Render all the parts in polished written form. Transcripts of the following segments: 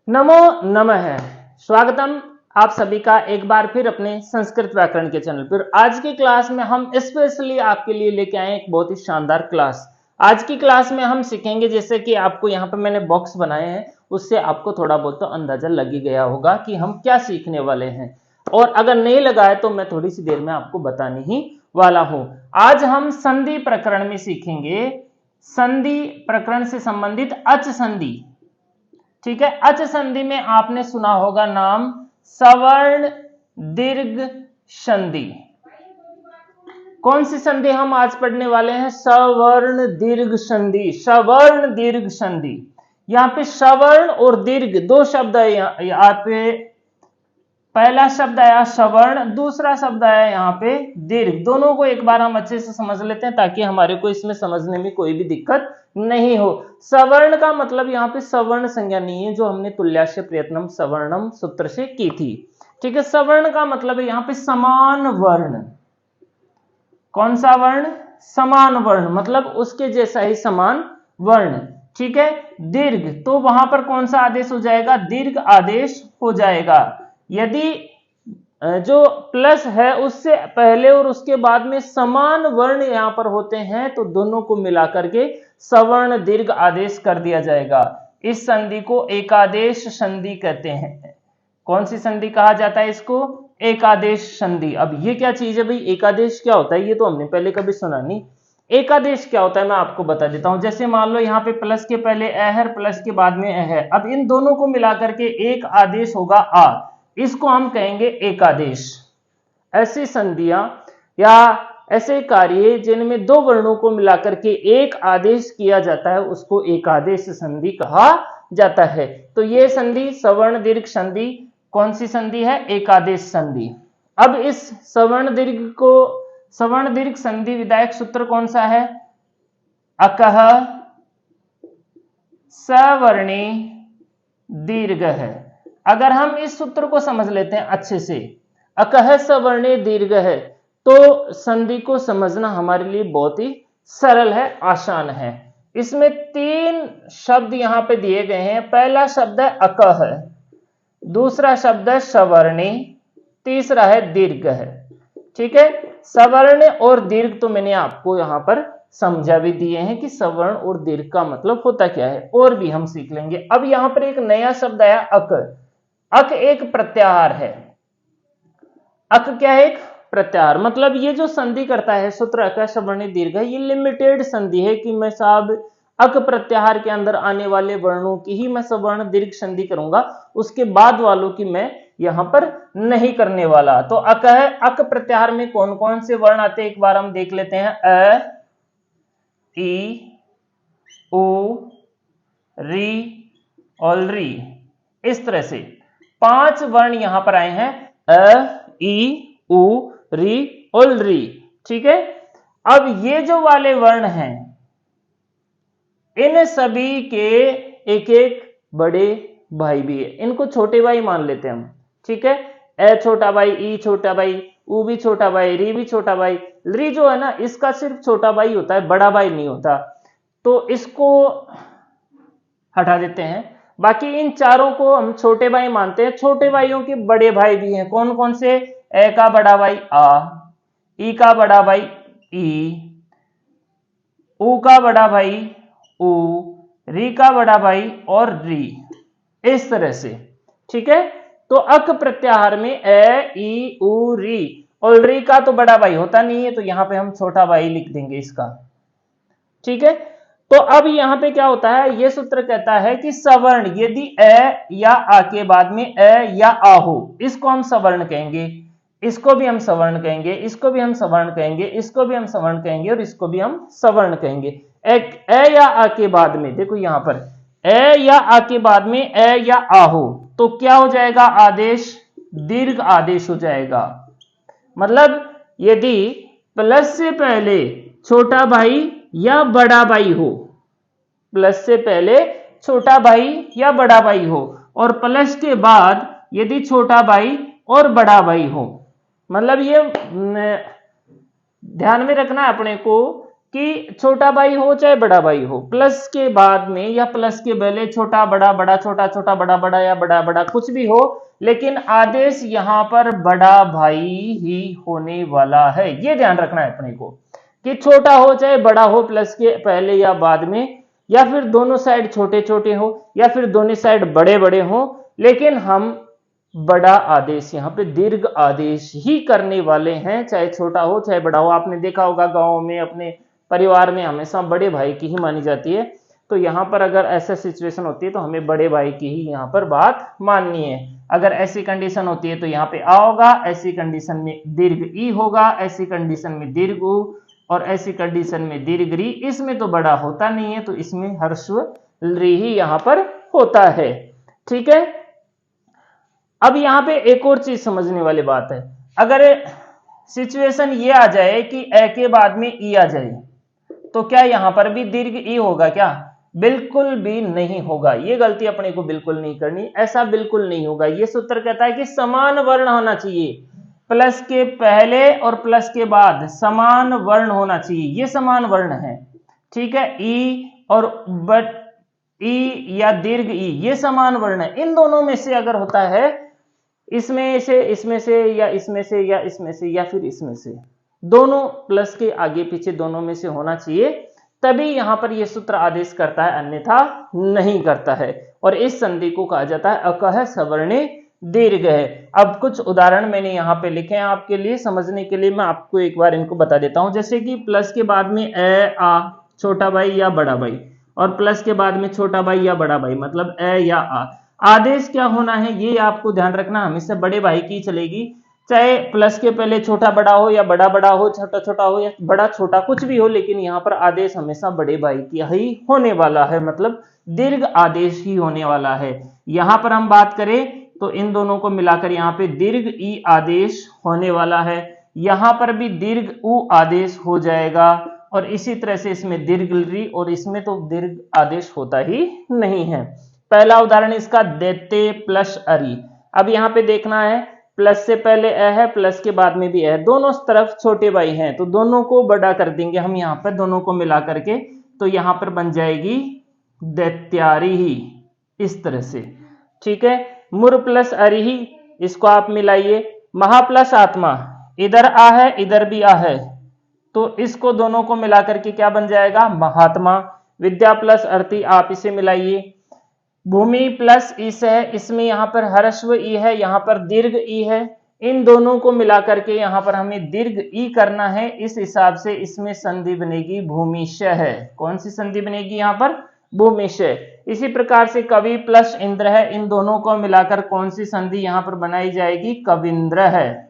नमो नमः। स्वागतम आप सभी का एक बार फिर अपने संस्कृत व्याकरण के चैनल पर। आज की क्लास में हम स्पेशली आपके लिए लेके आए एक बहुत ही शानदार क्लास। आज की क्लास में हम सीखेंगे, जैसे कि आपको यहाँ पे मैंने बॉक्स बनाए हैं, उससे आपको थोड़ा बहुत तो अंदाजा लग ही गया होगा कि हम क्या सीखने वाले हैं, और अगर नहीं लगा है तो मैं थोड़ी सी देर में आपको बताने ही वाला हूं। आज हम संधि प्रकरण में सीखेंगे, संधि प्रकरण से संबंधित अच संधि। ठीक है, अच संधि में आपने सुना होगा नाम सवर्ण दीर्घ संधि। कौन सी संधि हम आज पढ़ने वाले हैं? सवर्ण दीर्घ संधि। सवर्ण दीर्घ संधि, यहाँ पे सवर्ण और दीर्घ दो शब्द है। यहाँ पे पहला शब्द आया सवर्ण, दूसरा शब्द आया यहाँ पे दीर्घ। दोनों को एक बार हम अच्छे से समझ लेते हैं ताकि हमारे को इसमें समझने में कोई भी दिक्कत नहीं हो। सवर्ण का मतलब यहाँ पे सवर्ण संज्ञा नहीं है, जो हमने तुल्यास्य प्रयत्नम सवर्णम सूत्र से की थी। ठीक है, सवर्ण का मतलब है यहाँ पे समान वर्ण। कौन सा वर्ण? समान वर्ण, मतलब उसके जैसा ही समान वर्ण। ठीक है, दीर्घ तो वहां पर कौन सा आदेश हो जाएगा? दीर्घ आदेश हो जाएगा। यदि जो प्लस है उससे पहले और उसके बाद में समान वर्ण यहां पर होते हैं तो दोनों को मिलाकर के सवर्ण दीर्घ आदेश कर दिया जाएगा। इस संधि को एकादेश संधि कहते हैं। कौन सी संधि कहा जाता है इसको? एकादेश संधि। अब ये क्या चीज है भाई? एकादेश क्या होता है? ये तो हमने पहले कभी सुना नहीं। एकादेश क्या होता है मैं आपको बता देता हूं। जैसे मान लो यहाँ पे प्लस के पहले ए है, प्लस के बाद में ए है। अब इन दोनों को मिलाकर के एक आदेश होगा आ, इसको हम कहेंगे एकादेश। ऐसी संधियां या ऐसे कार्य जिनमें दो वर्णों को मिलाकर के एक आदेश किया जाता है उसको एकादेश संधि कहा जाता है। तो ये संधि सवर्ण दीर्घ संधि कौन सी संधि है? एकादेश संधि। अब इस सवर्ण दीर्घ संधि विधायक सूत्र कौन सा है? अकह सवर्णी दीर्घ है। अगर हम इस सूत्र को समझ लेते हैं अच्छे से, अकह सवर्णे दीर्घ है, तो संधि को समझना हमारे लिए बहुत ही सरल है, आसान है। इसमें तीन शब्द यहां पे दिए गए हैं। पहला शब्द है अकह, दूसरा शब्द है सवर्णी, तीसरा है दीर्घ है। ठीक है, सवर्ण और दीर्घ तो मैंने आपको यहां पर समझा भी दिए हैं कि सवर्ण और दीर्घ का मतलब होता क्या है, और भी हम सीख लेंगे। अब यहां पर एक नया शब्द आया अक। अक एक प्रत्याहार है। अक क्या है? एक प्रत्याहार। मतलब ये जो संधि करता है सूत्र अक सवर्णी दीर्घ, ये लिमिटेड संधि है कि मैं साहब अक प्रत्याहार के अंदर आने वाले वर्णों की ही मैं सवर्ण दीर्घ संधि करूंगा, उसके बाद वालों की मैं यहां पर नहीं करने वाला। तो अक है, अक प्रत्याहार में कौन कौन से वर्ण आते हैं एक बार हम देख लेते हैं। अ, ई, उ, री और री। इस तरह से 5 वर्ण यहां पर आए हैं। अ, ई, उ, री और री। ठीक है, अब ये जो वाले वर्ण हैं इन सभी के एक एक बड़े भाई भी है, इनको छोटे भाई मान लेते हैं हम। ठीक है, ए छोटा भाई, ई छोटा भाई, उ भी छोटा भाई, री भी छोटा भाई। री जो है ना, इसका सिर्फ छोटा भाई होता है, बड़ा भाई नहीं होता, तो इसको हटा देते हैं। बाकी इन चारों को हम छोटे भाई मानते हैं। छोटे भाइयों के बड़े भाई भी हैं। कौन कौन से? ए का बड़ा भाई आ, ई का बड़ा भाई ई, उ का बड़ा भाई उ, री का बड़ा भाई और री। इस तरह से। ठीक है, तो अक प्रत्याहार में ए, ई, उ, री और री का तो बड़ा भाई होता नहीं है, तो यहां पे हम छोटा भाई लिख देंगे इसका। ठीक है, तो अब यहां पे क्या होता है? ये सूत्र कहता है कि सवर्ण यदि ए या आ के बाद में ए या आ हो, इसको हम सवर्ण कहेंगे, इसको भी हम सवर्ण कहेंगे, इसको भी हम सवर्ण कहेंगे, इसको भी हम सवर्ण कहेंगे और इसको भी हम सवर्ण कहेंगे। एक ए या आ के बाद में देखो यहां पर ए या आ के बाद में ए या आ हो तो क्या हो जाएगा? आदेश दीर्घ आदेश हो जाएगा। मतलब यदि प्लस से पहले छोटा भाई या बड़ा भाई हो, प्लस से पहले छोटा भाई या बड़ा भाई हो, और प्लस के बाद यदि छोटा भाई और बड़ा भाई हो, मतलब ये ध्यान में रखना है अपने को कि छोटा भाई हो चाहे बड़ा भाई हो, प्लस के बाद में या प्लस के पहले छोटा बड़ा, बड़ा छोटा, छोटा बड़ा, बड़ा या बड़ा बड़ा कुछ भी हो, लेकिन आदेश यहां पर बड़ा भाई ही होने वाला है। ये ध्यान रखना है अपने को कि छोटा हो चाहे बड़ा हो, प्लस के पहले या बाद में, या फिर दोनों साइड छोटे छोटे हो या फिर दोनों साइड बड़े बड़े हो, लेकिन हम बड़ा आदेश यहाँ पे दीर्घ आदेश ही करने वाले हैं, चाहे छोटा हो चाहे बड़ा हो। आपने देखा होगा गांव में अपने परिवार में हमेशा बड़े भाई की ही मानी जाती है, तो यहाँ पर अगर ऐसा सिचुएशन होती है तो हमें बड़े भाई की ही यहाँ पर बात माननी है। अगर ऐसी कंडीशन होती है तो यहाँ पे आ होगा, ऐसी कंडीशन में दीर्घ ई होगा, ऐसी कंडीशन में दीर्घ उ, और ऐसी कंडीशन में दीर्घ री। इसमें तो बड़ा होता नहीं है, तो इसमें ह्रस्व री ही यहाँ पर होता है। ठीक है, अब यहाँ पे एक और चीज समझने वाली बात है। अगर सिचुएशन ये आ जाए कि ए के बाद में ई आ जाए, तो क्या यहां पर भी दीर्घ ई होगा क्या? बिल्कुल भी नहीं होगा। ये गलती अपने को बिल्कुल नहीं करनी, ऐसा बिल्कुल नहीं होगा। ये सूत्र कहता है कि समान वर्ण होना चाहिए, प्लस के पहले और प्लस के बाद समान वर्ण होना चाहिए। ये समान वर्ण है, ठीक है। ई और बट ई या दीर्घ ई ये समान वर्ण है। इन दोनों में से अगर होता है, इसमें से, इसमें से, या इसमें से, या इसमें से, या फिर इसमें से, दोनों प्लस के आगे पीछे दोनों में से होना चाहिए, तभी यहां पर यह सूत्र आदेश करता है, अन्यथा नहीं करता है। और इस संधि को कहा जाता है अकह सवर्णे दीर्घ है। अब कुछ उदाहरण मैंने यहाँ पे लिखे हैं आपके लिए समझने के लिए, मैं आपको एक बार इनको बता देता हूं। जैसे कि प्लस के बाद में ए आ, छोटा भाई या बड़ा भाई, और प्लस के बाद में छोटा भाई या बड़ा भाई, मतलब ए या आ। आदेश क्या होना है ये आपको ध्यान रखना, हमेशा बड़े भाई की चलेगी, चाहे प्लस के पहले छोटा बड़ा हो या बड़ा बड़ा हो, छोटा छोटा हो या बड़ा छोटा, कुछ भी हो, लेकिन यहाँ पर आदेश हमेशा बड़े भाई की ही होने वाला है, मतलब दीर्घ आदेश ही होने वाला है। यहाँ पर हम बात करें तो इन दोनों को मिलाकर यहाँ पे दीर्घ ई आदेश होने वाला है, यहाँ पर भी दीर्घ उ आदेश हो जाएगा, और इसी तरह से इसमें दीर्घ री, और इसमें तो दीर्घ आदेश होता ही नहीं है। पहला उदाहरण इसका देते प्लस अरी। अब यहाँ पे देखना है, प्लस से पहले ए है, प्लस के बाद में भी है, दोनों तरफ छोटे भाई हैं, तो दोनों को बड़ा कर देंगे हम यहाँ पर, दोनों को मिला करके, तो यहाँ पर बन जाएगी दैत्यारी ही, इस तरह से। ठीक है, मुर प्लस अरी ही, इसको आप मिलाइए। महा प्लस आत्मा, इधर आ है इधर भी आ है, तो इसको दोनों को मिला करके क्या बन जाएगा? महात्मा। विद्या प्लस अर्थी, आप इसे मिलाइए। भूमि प्लस ईस है, इसमें यहाँ पर ह्रस्व ई है, यहाँ पर दीर्घ ई है, इन दोनों को मिला करके यहाँ पर हमें दीर्घ ई करना है। इस हिसाब से इसमें संधि बनेगी भूमिशय है। कौन सी संधि बनेगी यहाँ पर? भूमिशय। इसी प्रकार से कवि प्लस इंद्र है, इन दोनों को मिलाकर कौन सी संधि यहाँ पर बनाई जाएगी? कविंद्र है।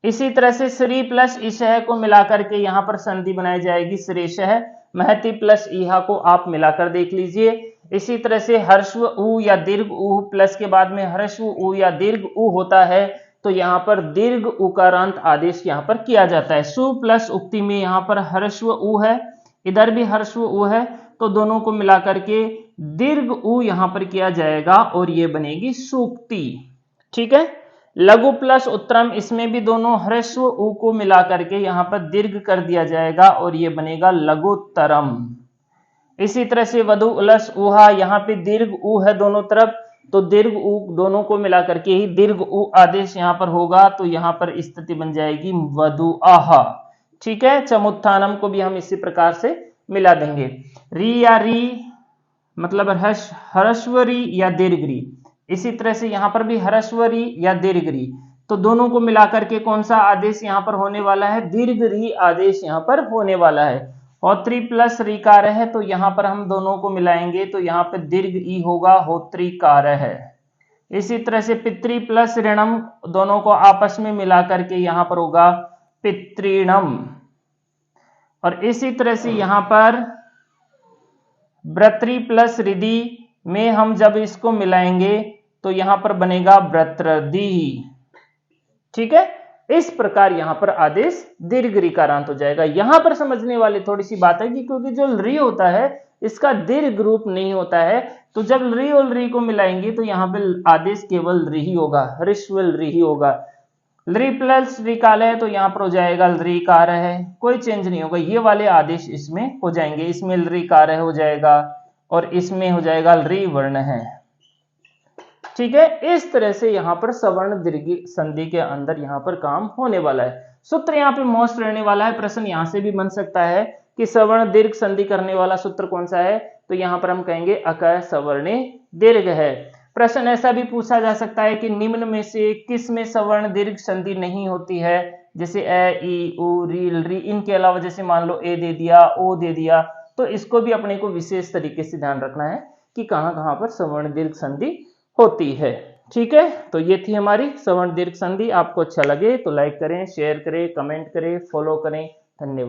इसी तरह से श्री प्लस ईशह को मिलाकर के यहाँ पर संधि बनाई जाएगी श्रेषः। महति प्लस ईहा को आप मिलाकर देख लीजिए। इसी तरह से ह्रस्व उ या दीर्घ उ, प्लस के बाद में ह्रस्व उ या दीर्घ उ होता है, तो यहाँ पर दीर्घ उकारांत आदेश यहाँ पर किया जाता है। सु प्लस उक्ति में यहाँ पर ह्रस्व उ है, इधर भी ह्रस्व उ है, तो दोनों को मिलाकर के दीर्घ उ यहाँ पर किया जाएगा, और ये बनेगी सूक्ति। ठीक है, लघु प्लस उत्तरम, इसमें भी दोनों ह्रस्व उ को मिला करके यहाँ पर दीर्घ कर दिया जाएगा, और ये बनेगा लघुत्तरम। इसी तरह से वधु उलस उहा, यहाँ पे दीर्घ उ है दोनों तरफ, तो दीर्घ उ दोनों को मिला करके ही दीर्घ उ आदेश यहाँ पर होगा, तो यहाँ पर स्थिति बन जाएगी वधु आहा। ठीक है, चमुत्थानम को भी हम इसी प्रकार से मिला देंगे। री या री मतलब ह्रस्व री या दीर्घ री, इसी तरह से यहाँ पर भी ह्रस्व री या दीर्घ री, तो दोनों को मिलाकर के कौन सा आदेश यहाँ पर होने वाला है? दीर्घ री आदेश यहाँ पर होने वाला है। होत्री प्लस रीकार है, तो यहाँ पर हम दोनों को मिलाएंगे, तो यहाँ पे दीर्घ ई होगा, होत्रीकार है। इसी तरह से पितृ प्लस ऋणम, दोनों को आपस में मिला करके यहाँ पर होगा पितृणम। और इसी तरह से यहाँ पर व्रत्री प्लस रिधि में हम जब इसको मिलाएंगे तो यहां पर बनेगा व्रत्रधि। ठीक है, इस प्रकार यहां पर आदेश दीर्घ रीकारांत हो जाएगा। यहां पर समझने वाली थोड़ी सी बात है कि क्योंकि जो री होता है इसका दीर्घ रूप नहीं होता है, तो जब री और री को मिलाएंगे तो यहाँ पे आदेश केवल री ही होगा, ऋस्वल री ही होगा। लृ प्लस ऋकाल है तो यहाँ पर हो जाएगा लृकार है, कोई चेंज नहीं होगा, ये वाले आदेश इसमें हो जाएंगे, इसमें लृकार है हो जाएगा और इसमें हो जाएगा लृ वर्ण है। ठीक है, इस तरह से यहाँ पर सवर्ण दीर्घ संधि के अंदर यहाँ पर काम होने वाला है। सूत्र यहाँ पे मोस्ट रहने वाला है, प्रश्न यहाँ से भी बन सकता है कि सवर्ण दीर्घ संधि करने वाला सूत्र कौन सा है, तो यहाँ पर हम कहेंगे अकः सवर्णे दीर्घ है। प्रश्न ऐसा भी पूछा जा सकता है कि निम्न में से किस में सवर्ण दीर्घ संधि नहीं होती है, जैसे ए ई उ री री, इनके अलावा जैसे मान लो ए दे दिया, ओ दे दिया, तो इसको भी अपने को विशेष तरीके से ध्यान रखना है कि कहाँ कहाँ पर सवर्ण दीर्घ संधि होती है। ठीक है, तो ये थी हमारी सवर्ण दीर्घ संधि। आपको अच्छा लगे तो लाइक करें, शेयर करें, कमेंट करें, फॉलो करें। धन्यवाद।